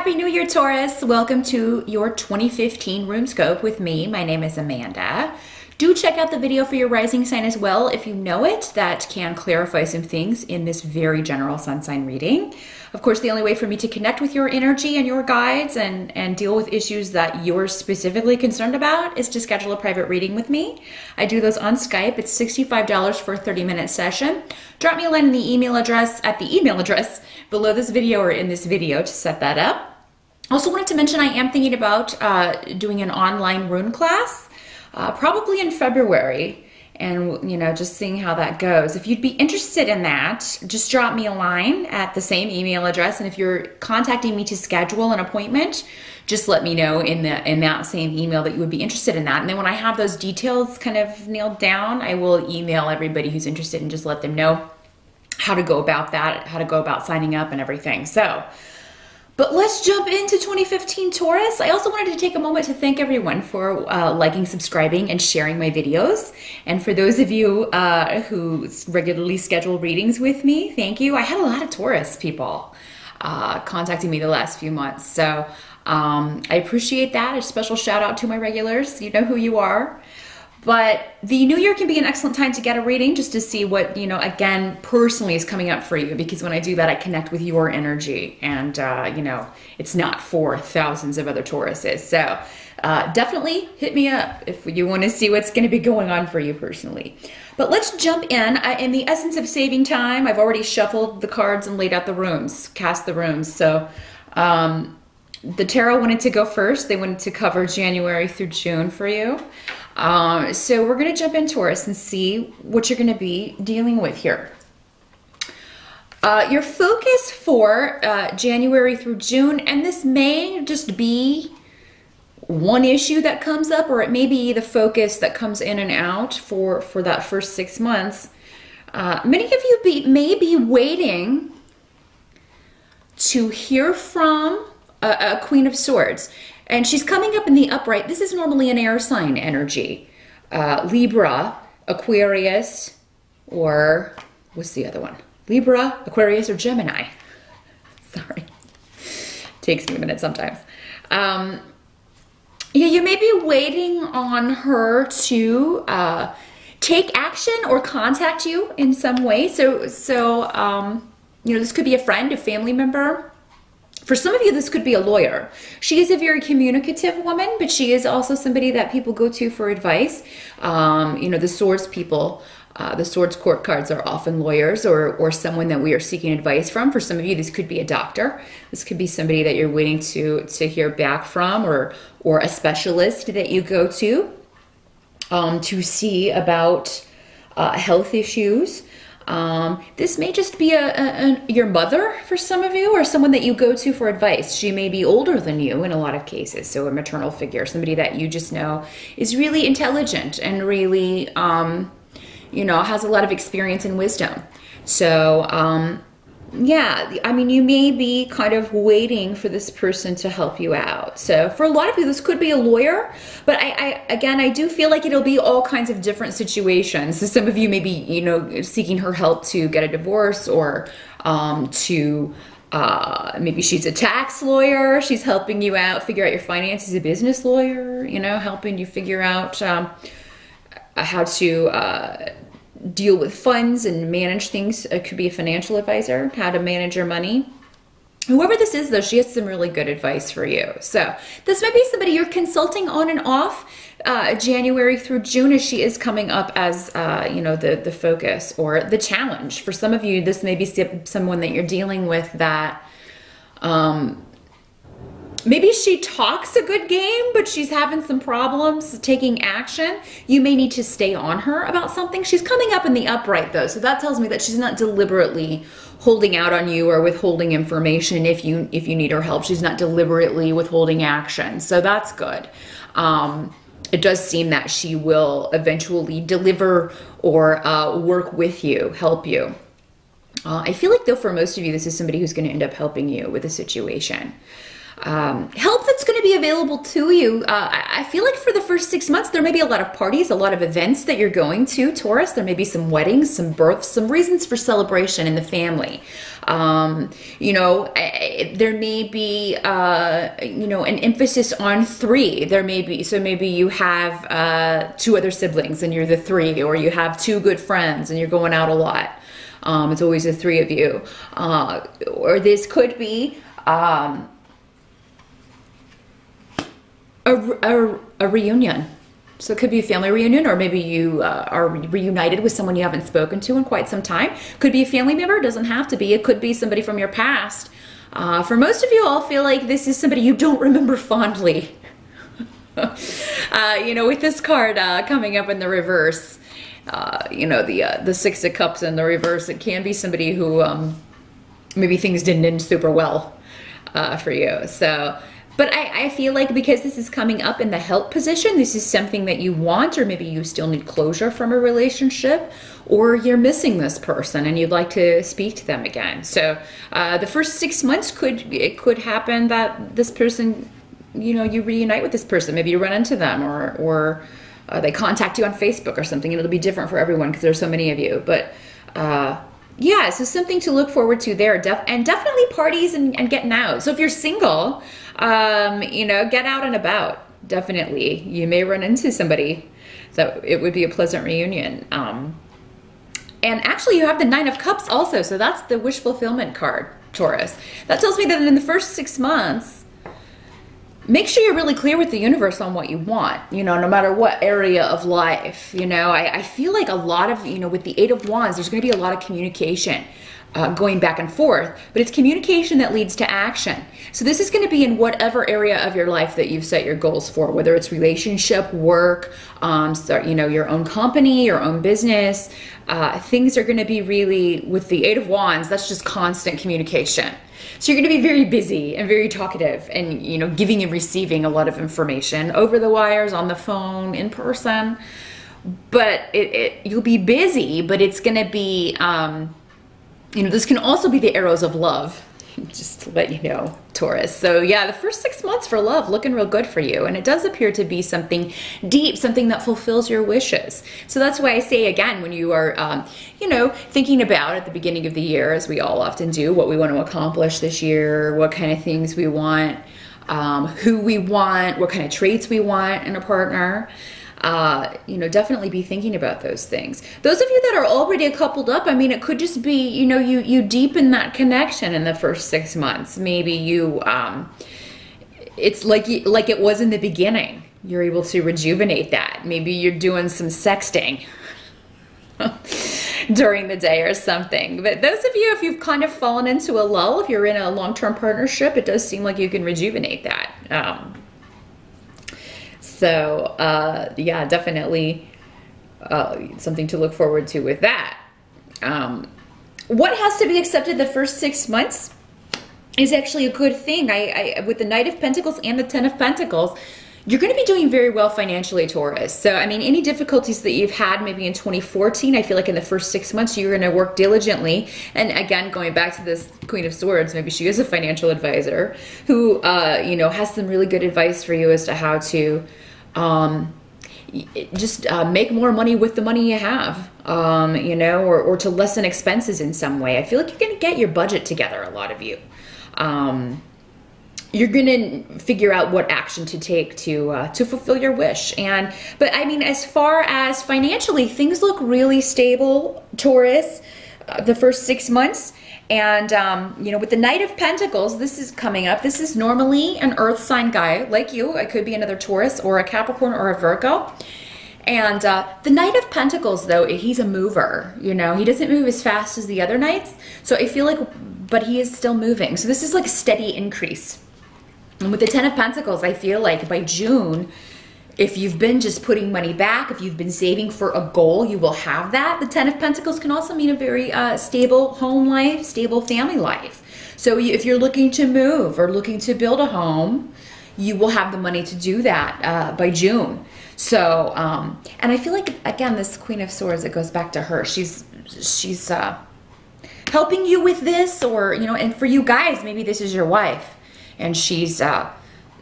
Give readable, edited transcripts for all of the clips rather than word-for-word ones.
Happy New Year, Taurus. Welcome to your 2015 Runescope with me. My name is Amanda. Do check out the video for your rising sign as well if you know it. That can clarify some things in this very general sun sign reading. Of course, the only way for me to connect with your energy and your guides and deal with issues that you're specifically concerned about is to schedule a private reading with me. I do those on Skype. It's $65 for a 30-minute session. Drop me a line in the email address below this video or in this video to set that up. Also wanted to mention I am thinking about doing an online rune class, probably in February, and just seeing how that goes. If you'd be interested in that, just drop me a line at the same email address, and if you're contacting me to schedule an appointment, just let me know in that same email that you would be interested in that. And then when I have those details kind of nailed down, I will email everybody who's interested and just let them know how to go about that, how to go about signing up and everything. But let's jump into 2015 Taurus. I also wanted to take a moment to thank everyone for liking, subscribing, and sharing my videos. And for those of you who regularly schedule readings with me, thank you. I had a lot of Taurus people contacting me the last few months. So I appreciate that. A special shout out to my regulars. You know who you are. But the new year can be an excellent time to get a reading just to see what, again, personally is coming up for you. Because when I do that, I connect with your energy. And, it's not for thousands of other Tauruses. So definitely hit me up if you want to see what's going to be going on for you personally. But let's jump in. In the essence of saving time, I've already shuffled the cards and laid out the runes, cast the runes. So the tarot wanted to go first. They wanted to cover January through June for you. So we're going to jump in Taurus and see what you're going to be dealing with here. Your focus for January through June, and this may just be one issue that comes up, or it may be the focus that comes in and out for that first 6 months. Many of you may be waiting to hear from a Queen of Swords. And she's coming up in the upright. This is normally an air sign energy. Libra, Aquarius, or what's the other one? Libra, Aquarius, or Gemini. Sorry. Takes me a minute sometimes. Yeah, you may be waiting on her to take action or contact you in some way. So this could be a friend, a family member. For some of you, this could be a lawyer. She is a very communicative woman, but she is also somebody that people go to for advice. The swords people, the swords court cards are often lawyers or someone that we are seeking advice from. For some of you, this could be a doctor. This could be somebody that you're waiting to hear back from, or a specialist that you go to see about health issues. This may just be your mother for some of you, or someone that you go to for advice. She may be older than you in a lot of cases, so a maternal figure, somebody that you just know is really intelligent and really, has a lot of experience and wisdom. So, yeah, you may be kind of waiting for this person to help you out. So for a lot of you, this could be a lawyer, but I do feel like it'll be all kinds of different situations. So some of you may be, seeking her help to get a divorce, or maybe she's a tax lawyer. She's helping you out, figure out your finances, a business lawyer, helping you figure out how to deal with funds and manage things. It could be a financial advisor, how to manage your money. Whoever this is, though, she has some really good advice for you. So this might be somebody you're consulting on and off January through June, as she is coming up as, the focus or the challenge. For some of you, this may be someone that you're dealing with that maybe she talks a good game, but she's having some problems taking action. You may need to stay on her about something. She's coming up in the upright, though, so that tells me that she's not deliberately holding out on you or withholding information if you need her help. She's not deliberately withholding action, so that's good. It does seem that she will eventually deliver or work with you, help you. I feel like, though, for most of you, this is somebody who's going to end up helping you with a situation. Help that's going to be available to you. I feel like for the first 6 months, there may be a lot of parties, a lot of events that you're going to, Taurus. There may be some weddings, some births, some reasons for celebration in the family. You know, there may be, you know, an emphasis on three. There may be, so maybe you have 2 other siblings and you're the 3, or you have 2 good friends and you're going out a lot. It's always the 3 of you. Or this could be a reunion. So it could be a family reunion, or maybe you are reunited with someone you haven't spoken to in quite some time. Could be a family member, it doesn't have to be. It could be somebody from your past. For most of you, I'll feel like this is somebody you don't remember fondly. You know, with this card coming up in the reverse, you know, the 6 of Cups in the reverse, it can be somebody who maybe things didn't end super well for you. So, but I feel like because this is coming up in the help position, this is something that you want, or maybe you still need closure from a relationship, or you're missing this person and you'd like to speak to them again. So the first 6 months it could happen that this person, you know, you reunite with this person. Maybe you run into them, or they contact you on Facebook or something, and it'll be different for everyone because there's so many of you. But yeah, so something to look forward to there. And definitely parties and getting out. So if you're single, you know, get out and about. Definitely. You may run into somebody that it would be a pleasant reunion. And actually you have the 9 of Cups also. So that's the wish fulfillment card, Taurus. That tells me that in the first 6 months, make sure you're really clear with the universe on what you want, you know, no matter what area of life. You know, I feel like a lot of, you know, with the 8 of Wands, there's going to be a lot of communication going back and forth, but it's communication that leads to action. So this is going to be in whatever area of your life that you've set your goals for, whether it's relationship, work, you know, your own company, your own business. Things are going to be really, with the 8 of Wands, that's just constant communication. So you're going to be very busy and very talkative, and, you know, giving and receiving a lot of information over the wires, on the phone, in person. But you'll be busy, but it's going to be, you know, this can also be the arrows of love, just to let you know, Taurus. So yeah, the first 6 months for love looking real good for you. And it does appear to be something deep, something that fulfills your wishes. So that's why I say, again, when you are, you know, thinking about at the beginning of the year, as we all often do, what we want to accomplish this year, what kind of things we want, who we want, what kind of traits we want in a partner. You know, definitely be thinking about those things. Those of you that are already coupled up, I mean, it could just be, you know, you deepen that connection in the first 6 months. Maybe you, it's like it was in the beginning. You're able to rejuvenate that. Maybe you're doing some sexting during the day or something. But those of you, if you've kind of fallen into a lull, if you're in a long-term partnership, it does seem like you can rejuvenate that. So, yeah, definitely something to look forward to with that. What has to be accepted the first 6 months is actually a good thing. With the Knight of Pentacles and the 10 of Pentacles, you're going to be doing very well financially, Taurus. So, I mean, any difficulties that you've had maybe in 2014, I feel like in the first 6 months, you're going to work diligently. And again, going back to this Queen of Swords, maybe she is a financial advisor who, you know, has some really good advice for you as to how to just make more money with the money you have, you know, or to lessen expenses in some way. I feel like you're going to get your budget together, a lot of you. You're going to figure out what action to take to fulfill your wish. But I mean, as far as financially, things look really stable, Taurus, the first 6 months. And, you know, with the Knight of Pentacles, this is coming up. This is normally an earth sign guy like you. It could be another Taurus or a Capricorn or a Virgo. And the Knight of Pentacles, though, he's a mover. You know, he doesn't move as fast as the other knights. So I feel like, but he is still moving. So this is like a steady increase. And with the 10 of Pentacles, I feel like by June, if you've been just putting money back, if you've been saving for a goal, you will have that. The 10 of Pentacles can also mean a very stable home life, stable family life. So if you're looking to move or looking to build a home, you will have the money to do that by June. So, and I feel like, again, this Queen of Swords, it goes back to her. She's helping you with this, or, you know, and for you guys, maybe this is your wife. And she's,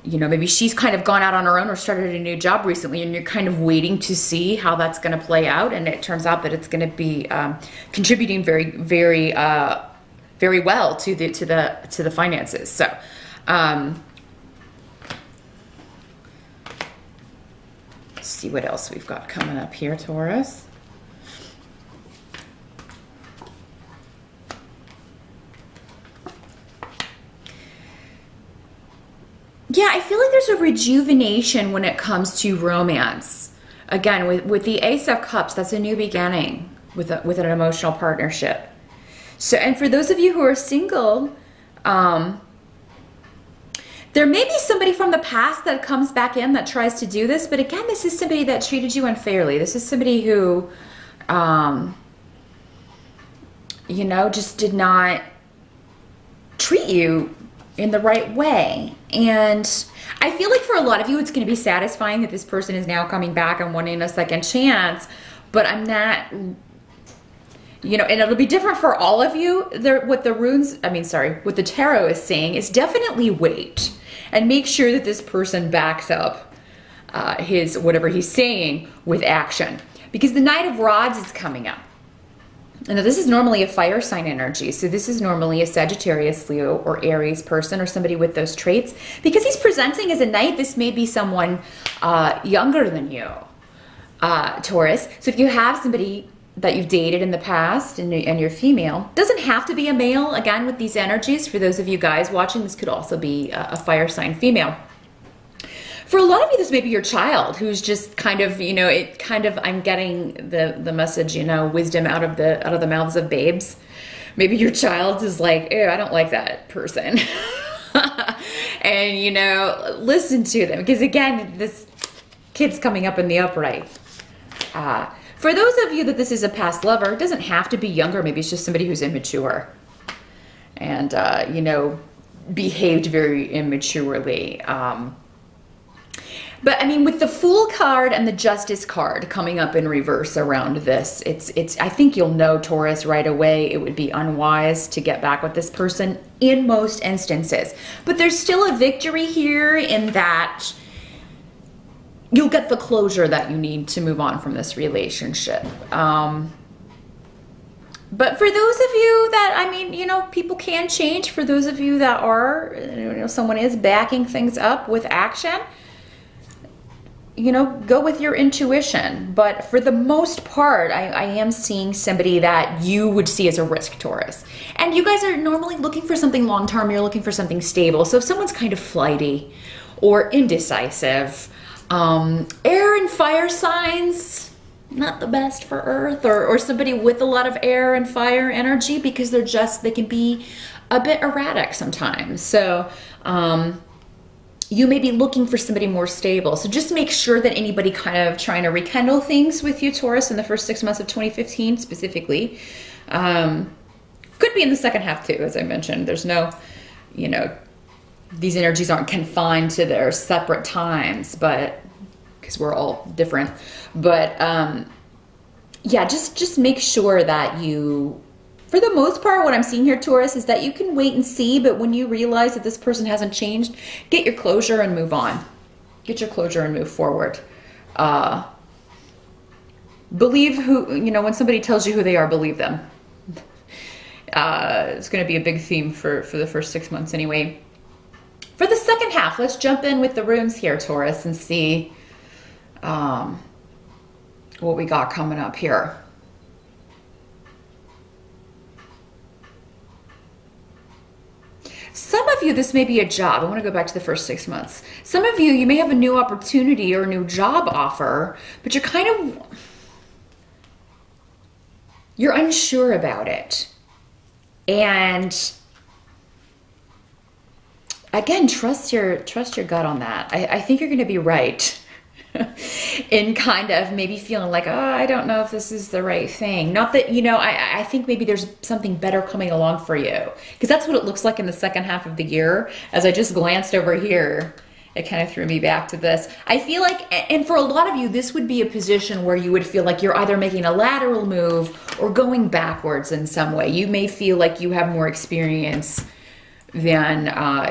you know, maybe she's kind of gone out on her own or started a new job recently, and you're kind of waiting to see how that's going to play out. And it turns out that it's going to be contributing very very well to the finances. So, let's see what else we've got coming up here, Taurus. Yeah, I feel like there's a rejuvenation when it comes to romance. Again, with the Ace of Cups, that's a new beginning with an emotional partnership. So, and for those of you who are single, there may be somebody from the past that comes back in that tries to do this, but again, this is somebody that treated you unfairly. This is somebody who, you know, just did not treat you in the right way. And I feel like for a lot of you, it's going to be satisfying that this person is now coming back and wanting a second chance, but I'm not, you know, and it'll be different for all of you. What the tarot is saying is definitely wait and make sure that this person backs up his, whatever he's saying, with action, because the Knight of Rods is coming up. And this is normally a fire sign energy. So this is normally a Sagittarius, Leo, or Aries person, or somebody with those traits. Because he's presenting as a knight, this may be someone younger than you, Taurus. So if you have somebody that you've dated in the past and you're female, doesn't have to be a male. Again, with these energies, for those of you guys watching, this could also be a fire sign female. For a lot of you, this may be your child who's just kind of, you know, I'm getting the message, you know, wisdom out of the mouths of babes. Maybe your child is like, ew, I don't like that person. And, you know, listen to them. Because again, this kid's coming up in the upright. For those of you that this is a past lover, it doesn't have to be younger. Maybe it's just somebody who's immature and, you know, behaved very immaturely. But I mean, with the Fool card and the Justice card coming up in reverse around this, I think you'll know, Taurus, right away it would be unwise to get back with this person in most instances. But there's still a victory here in that you'll get the closure that you need to move on from this relationship. But for those of you that, I mean, you know, people can change. For those of you that are, you know, someone is backing things up with action, you know, go with your intuition. But for the most part, I am seeing somebody that you would see as a risk, Taurus. And you guys are normally looking for something long-term. You're looking for something stable. So if someone's kind of flighty or indecisive, air and fire signs, not the best for Earth, or somebody with a lot of air and fire energy, because they can be a bit erratic sometimes. So, you may be looking for somebody more stable. So just make sure that anybody kind of trying to rekindle things with you, Taurus, in the first 6 months of 2015 specifically, could be in the second half too, as I mentioned. There's no, you know, these energies aren't confined to their separate times, but because we're all different. But yeah, just make sure that you, for the most part, what I'm seeing here, Taurus, is that you can wait and see, but when you realize that this person hasn't changed, get your closure and move on. Get your closure and move forward. Believe who, you know, when somebody tells you who they are, believe them. It's going to be a big theme for the first 6 months anyway. For the second half, let's jump in with the runes here, Taurus, and see what we got coming up here. Some of you, this may be a job. I want to go back to the first 6 months. Some of you, you may have a new opportunity or a new job offer, but you're unsure about it. And again, trust your gut on that. I think you're going to be right in kind of maybe feeling like, oh, I don't know if this is the right thing. Not that, you know, I think maybe there's something better coming along for you, because that's what it looks like in the second half of the year. As I just glanced over here, it kind of threw me back to this. I feel like, and for a lot of you, this would be a position where you would feel like you're either making a lateral move or going backwards in some way. You may feel like you have more experience than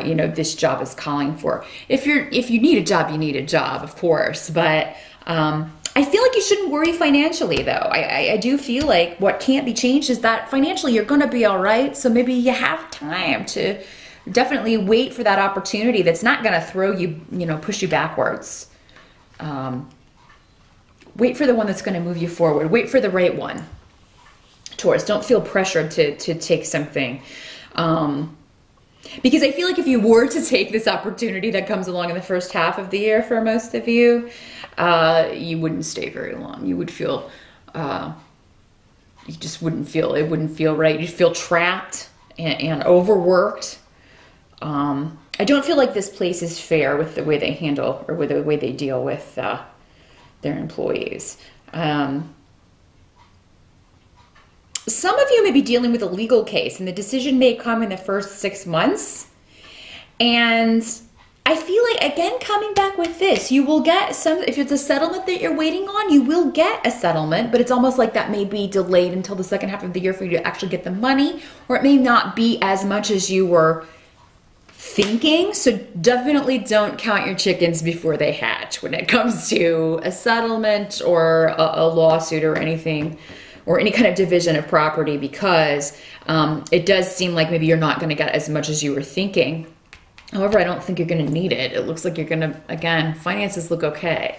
you know, this job is calling for. If you need a job, you need a job, of course. But I feel like you shouldn't worry financially, though. I do feel like what can't be changed is that financially you're going to be all right. So maybe you have time to definitely wait for that opportunity that's not going to throw you, you know, push you backwards. Wait for the one that's going to move you forward. Wait for the right one. Taurus, don't feel pressured to take something. Because I feel like if you were to take this opportunity that comes along in the first half of the year for most of you, you wouldn't stay very long. You would feel, you just wouldn't feel, it wouldn't feel right. You'd feel trapped and overworked. I don't feel like this place is fair with the way they handle or with the way they deal with their employees. Some of you may be dealing with a legal case, and the decision may come in the first 6 months. And I feel like, again, coming back with this, you will get some, if it's a settlement that you're waiting on, you will get a settlement, but it's almost like that may be delayed until the second half of the year for you to actually get the money, or it may not be as much as you were thinking. So definitely don't count your chickens before they hatch when it comes to a settlement or a lawsuit or anything, or any kind of division of property, because it does seem like maybe you're not going to get as much as you were thinking. However, I don't think you're going to need it. It looks like you're going to, again, finances look okay.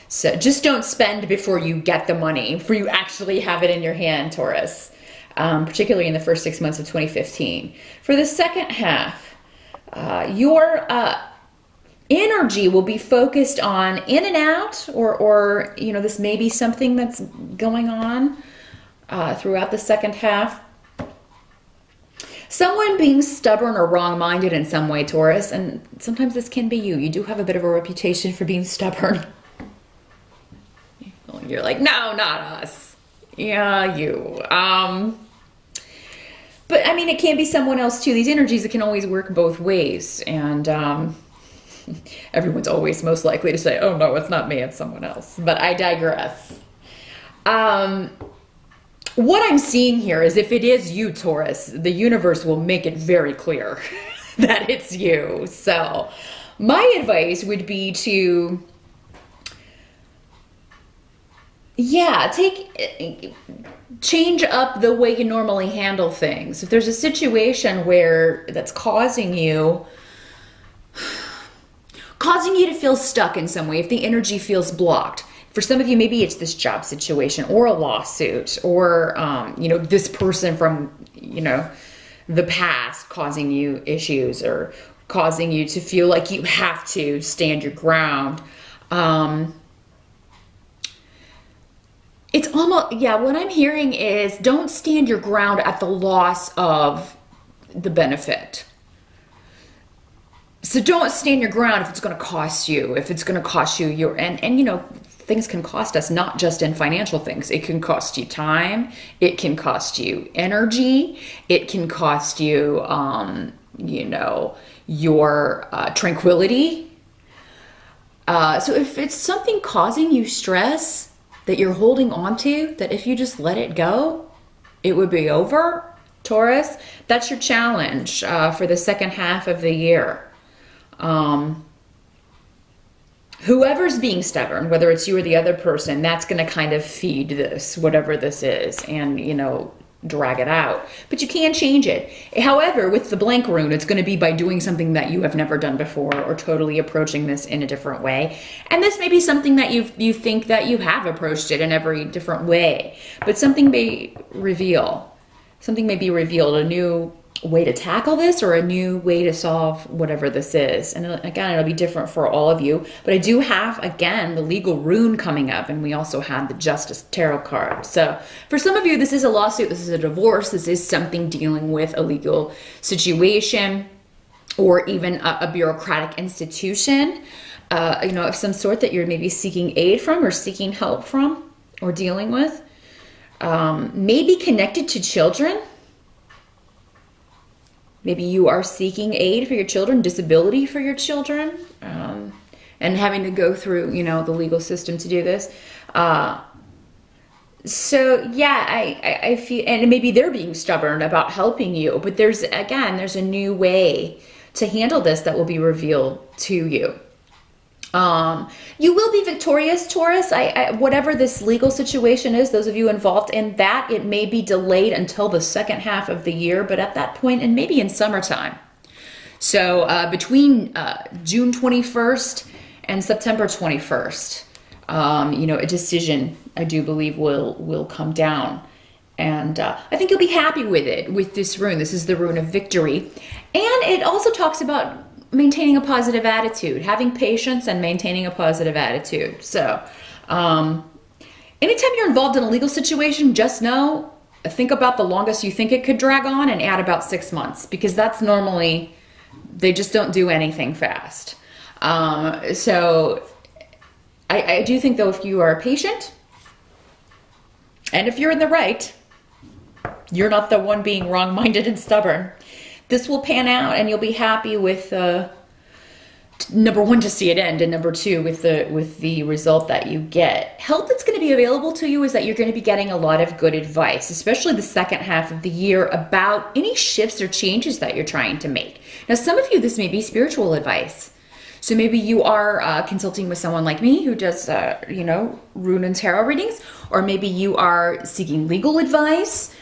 So just don't spend before you get the money, before you actually have it in your hand, Taurus, particularly in the first 6 months of 2015. For the second half, your energy will be focused on in and out, or you know, this may be something that's going on throughout the second half. Someone being stubborn or wrong-minded in some way, Taurus, and sometimes this can be you. You do have a bit of a reputation for being stubborn. You're like, no, not us. Yeah, you. But I mean, it can be someone else too. These energies, it can always work both ways. And everyone's always most likely to say, oh no, it's not me, it's someone else. But I digress. What I'm seeing here is if it is you, Taurus, the universe will make it very clear that it's you. So my advice would be to, yeah, change up the way you normally handle things. If there's a situation where that's causing you to feel stuck in some way, if the energy feels blocked. For some of you, maybe it's this job situation or a lawsuit, or you know, this person from, you know, the past causing you issues or causing you to feel like you have to stand your ground. It's almost, yeah, what I'm hearing is don't stand your ground at the loss of the benefit. So don't stand your ground if it's going to cost you, your, and you know, things can cost us, not just in financial things. It can cost you time. It can cost you energy. It can cost you, you know, your tranquility. So if it's something causing you stress that you're holding on to, that if you just let it go, it would be over, Taurus, that's your challenge for the second half of the year. Whoever's being stubborn, whether it's you or the other person, that's going to kind of feed this, whatever this is, and, you know, drag it out. But you can change it. However, with the blank rune, it's going to be by doing something that you have never done before, or totally approaching this in a different way. And this may be something that you think that you have approached it in every different way, but something may reveal. Something may be revealed, a new way to tackle this, or a new way to solve whatever this is. And again, it'll be different for all of you. But I do have, again, the legal rune coming up, and we also have the Justice Tarot card. So for some of you, this is a lawsuit, this is a divorce, this is something dealing with a legal situation, or even a bureaucratic institution, you know, of some sort that you're maybe seeking aid from, or seeking help from, or dealing with. Maybe connected to children. Maybe you are seeking aid for your children, disability for your children, and having to go through, you know, the legal system to do this. So yeah, I feel, and maybe they're being stubborn about helping you, but there's a new way to handle this that will be revealed to you. You will be victorious, Taurus. Whatever this legal situation is, those of you involved in that, it may be delayed until the second half of the year, but at that point, and maybe in summertime. So between June 21st and September 21st, a decision, I do believe, will come down. And I think you'll be happy with it, with this rune. This is the rune of victory. And it also talks about maintaining a positive attitude, having patience and maintaining a positive attitude. So anytime you're involved in a legal situation, just know, think about the longest you think it could drag on and add about 6 months, because that's normally, they just don't do anything fast. So I do think, though, if you are patient and if you're in the right, you're not the one being wrong-minded and stubborn, this will pan out and you'll be happy with, number one, to see it end, and number two, with the result that you get. Help that's going to be available to you is that you're going to be getting a lot of good advice, especially the second half of the year, about any shifts or changes that you're trying to make. Now, some of you, this may be spiritual advice. So maybe you are consulting with someone like me who does, Rune and tarot readings, or maybe you are seeking legal advice,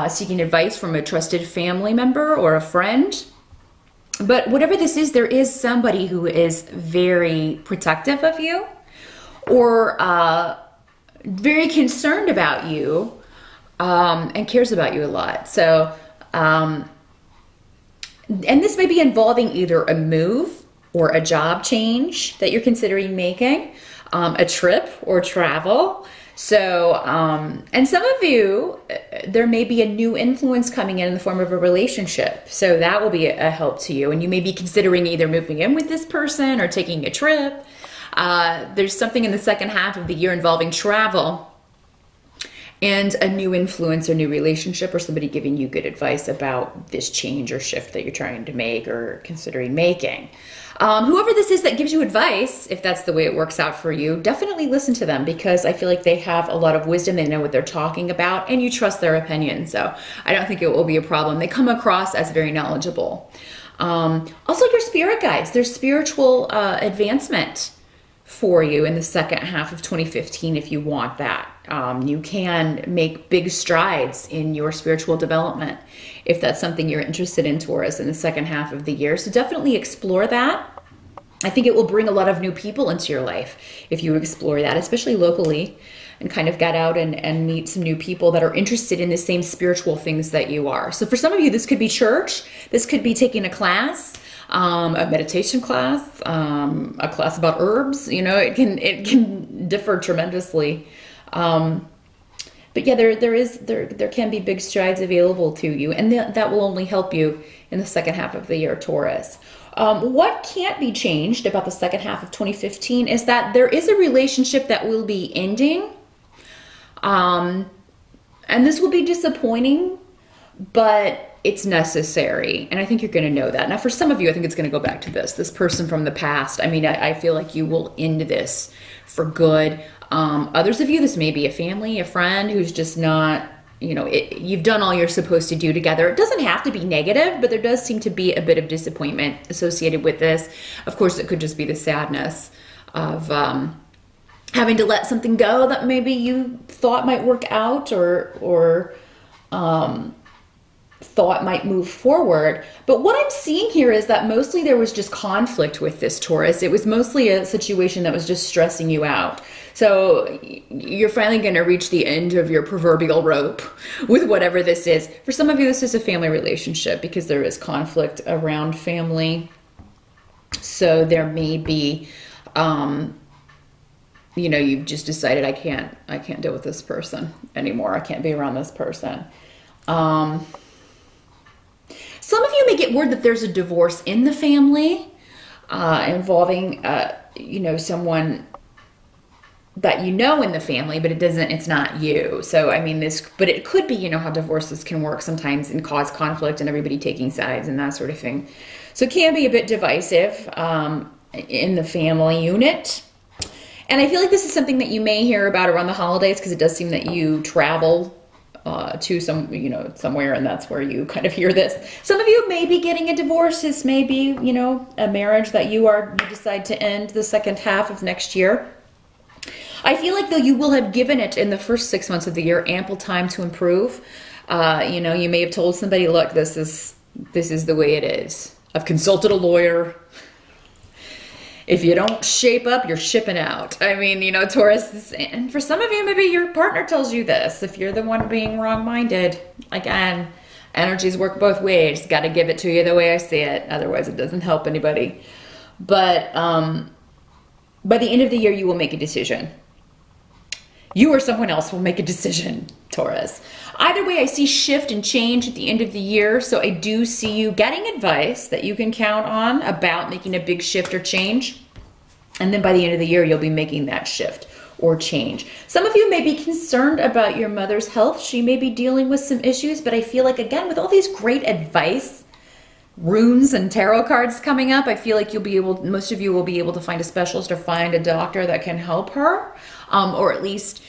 seeking advice from a trusted family member or a friend. But whatever this is, there is somebody who is very protective of you, or very concerned about you, and cares about you a lot. So, and this may be involving either a move or a job change that you're considering making, a trip or travel. So, and some of you, there may be a new influence coming in the form of a relationship. So that will be a help to you. And you may be considering either moving in with this person or taking a trip. There's something in the second half of the year involving travel and a new influence or new relationship, or somebody giving you good advice about this change or shift that you're trying to make or considering making. Whoever this is that gives you advice, if that's the way it works out for you, definitely listen to them, because I feel like they have a lot of wisdom. They know what they're talking about, and you trust their opinion. So I don't think it will be a problem. They come across as very knowledgeable. Also, your spirit guides, there's spiritual advancement for you in the second half of 2015 if you want that. You can make big strides in your spiritual development if that's something you're interested in, Taurus, in the second half of the year. So definitely explore that. I think it will bring a lot of new people into your life if you explore that, especially locally, and kind of get out and meet some new people that are interested in the same spiritual things that you are. So for some of you, this could be church. This could be taking a class, a meditation class, a class about herbs. It can differ tremendously. But yeah, there can be big strides available to you, and that will only help you in the second half of the year, Taurus. What can't be changed about the second half of 2015 is that there is a relationship that will be ending. And this will be disappointing, but it's necessary. And I think you're going to know that. Now, for some of you, I think it's going to go back to this person from the past. I mean, I feel like you will end this for good. Others of you, this may be a family, a friend who's just not, you've done all you're supposed to do together. It doesn't have to be negative, but there does seem to be a bit of disappointment associated with this. Of course, it could just be the sadness of having to let something go that maybe you thought might work out or thought might move forward. But what I'm seeing here is that mostly there was just conflict with this, Taurus. It was mostly a situation that was just stressing you out. So you're finally going to reach the end of your proverbial rope with whatever this is. For some of you, this is a family relationship because there is conflict around family. So there may be, you've just decided, I can't deal with this person anymore. I can't be around this person. Some of you may get word that there's a divorce in the family involving, someone that in the family, but it's not you. So, I mean, but it could be, how divorces can work sometimes and cause conflict and everybody taking sides and that sort of thing. So it can be a bit divisive in the family unit. And I feel like this is something that you may hear about around the holidays because it does seem that you travel to some, you know, somewhere, and that's where you kind of hear this. Some of you may be getting a divorce. This may be, you know, a marriage that you decide to end the second half of next year. I feel like though you will have given it in the first 6 months of the year ample time to improve. You know, you may have told somebody, look, this is the way it is. I've consulted a lawyer. If you don't shape up, you're shipping out. I mean, you know, Taurus, and for some of you, maybe your partner tells you this. If you're the one being wrong-minded, again, energies work both ways. Got to give it to you the way I see it. Otherwise, it doesn't help anybody. But by the end of the year, you will make a decision. You or someone else will make a decision, Taurus. Either way, I see shift and change at the end of the year. So I do see you getting advice that you can count on about making a big shift or change. And then by the end of the year, you'll be making that shift or change. Some of you may be concerned about your mother's health. She may be dealing with some issues, but I feel like, again, with all these great advice, runes and tarot cards coming up, I feel like most of you will be able to find a specialist or find a doctor that can help her, or at least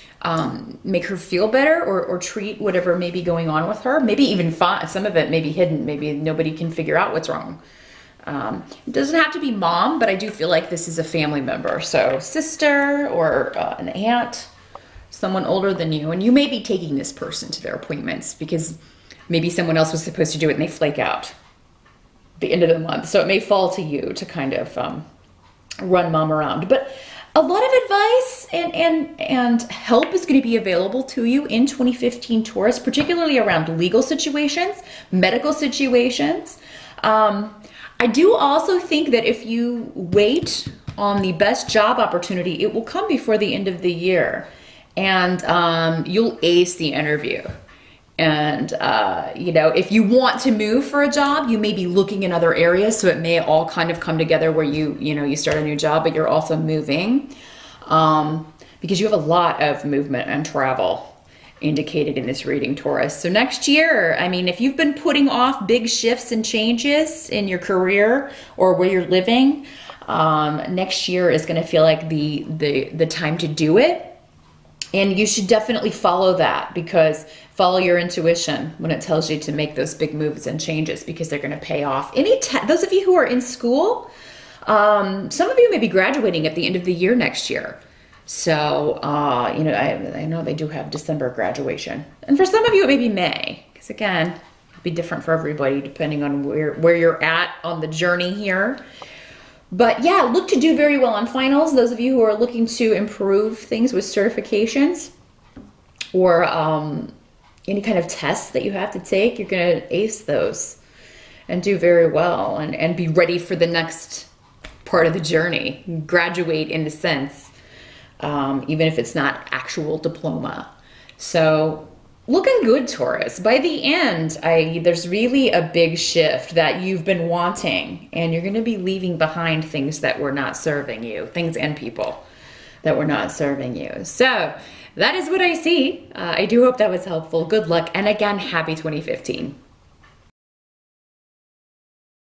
make her feel better, or treat whatever may be going on with her. Maybe even some of it may be hidden. Maybe nobody can figure out what's wrong. It doesn't have to be mom, but I do feel like this is a family member. So sister or an aunt, someone older than you, and you may be taking this person to their appointments because maybe someone else was supposed to do it and they flake out the end of the month. So it may fall to you to kind of run mom around. But a lot of advice and help is going to be available to you in 2015, Taurus, particularly around legal situations, medical situations. I do also think that if you wait on the best job opportunity, it will come before the end of the year, and you'll ace the interview. And, you know, if you want to move for a job, you may be looking in other areas. So it may all kind of come together where you start a new job, but you're also moving, because you have a lot of movement and travel indicated in this reading, Taurus. So next year, I mean, if you've been putting off big shifts and changes in your career or where you're living, next year is going to feel like the time to do it. And you should definitely follow that, because follow your intuition when it tells you to make those big moves and changes, because they're going to pay off. Those of you who are in school, some of you may be graduating at the end of the year next year. So, you know, I know they do have December graduation. And for some of you, it may be May, because again, it'll be different for everybody depending on where you're at on the journey here. But yeah, look to do very well on finals. Those of you who are looking to improve things with certifications or any kind of tests that you have to take, you're going to ace those and do very well and be ready for the next part of the journey. Graduate in a sense, even if it's not actual diploma. So looking good, Taurus. By the end, there's really a big shift that you've been wanting, and you're going to be leaving behind things that were not serving you, things and people that were not serving you. So that is what I see. I do hope that was helpful. Good luck. And again, happy 2015.